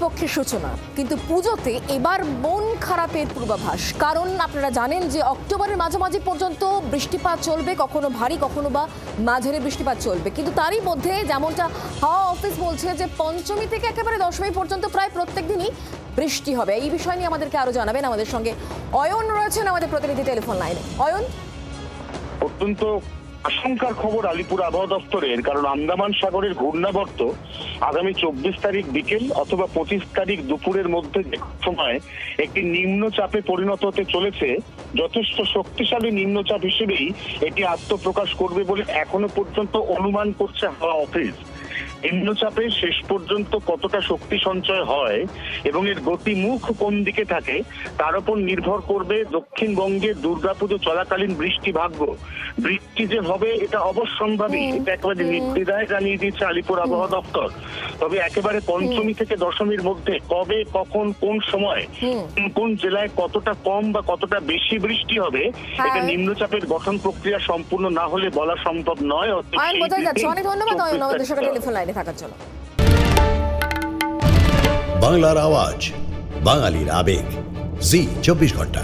প্রকৃতপক্ষে সূচনা, কিন্তু পুজোতে এবার মন খারাপের পূর্বাভাস। কারণ আপনারা জানেন যে অক্টোবরের মাঝামাঝি পর্যন্ত বৃষ্টিপাত চলবে, কখনো ভারী কখনো বা মাঝারি বৃষ্টিপাত চলবে। কিন্তু তারই মধ্যে যেমনটা হাওয়া অফিস বলছে যে পঞ্চমী থেকে একেবারে দশমী পর্যন্ত প্রায় প্রত্যেক দিনই বৃষ্টি হবে। এই বিষয় নিয়ে আমাদেরকে আরো জানাবেন আমাদের সঙ্গে অয়ন রয়েছেন আমাদের প্রতিনিধি টেলিফোন লাইনে। অয়ন, অত্যন্ত আশঙ্কার খবর আলিপুর আবহাওয়া দপ্তরের, কারণ আন্দামান সাগরের ঘূর্ণাবর্ত আগামী 24 তারিখ বিকেল অথবা 25 তারিখ দুপুরের মধ্যে সময় একটি নিম্নচাপে পরিণত হতে চলেছে। যথেষ্ট শক্তিশালী নিম্নচাপ হিসেবেই এটি আত্মপ্রকাশ করবে বলে এখনো পর্যন্ত অনুমান করছে হাওয়া অফিস। নিম্নচাপে শেষ পর্যন্ত কতটা শক্তি সঞ্চয় হয় এবং এর গতিমুখ কোন দিকে থাকে তার উপর নির্ভর করবে দক্ষিণবঙ্গে দুর্গাপুজো চলাকালীন বৃষ্টি ভাগ্য। বৃষ্টি যে হবে এটা অবশ্যম্ভাবী, এটা একেবারে নির্দ্বিধায় জানিয়ে দিয়েছে আলিপুর আবহাওয়া দপ্তর। তবে একেবারে পঞ্চমী থেকে দশমীর মধ্যে কবে, কখন, কোন সময়, কোন জেলায় কতটা কম বা কতটা বেশি বৃষ্টি হবে এটা নিম্নচাপের গঠন প্রক্রিয়া সম্পূর্ণ না হলে বলা সম্ভব নয়। অনেক ধন্যবাদ অয়ন আমাদের সঙ্গে টেলিফোন লাইনে থাকার জন্য। বাংলার আওয়াজ, বাঙালির আবেগ, জি 24 ঘন্টা।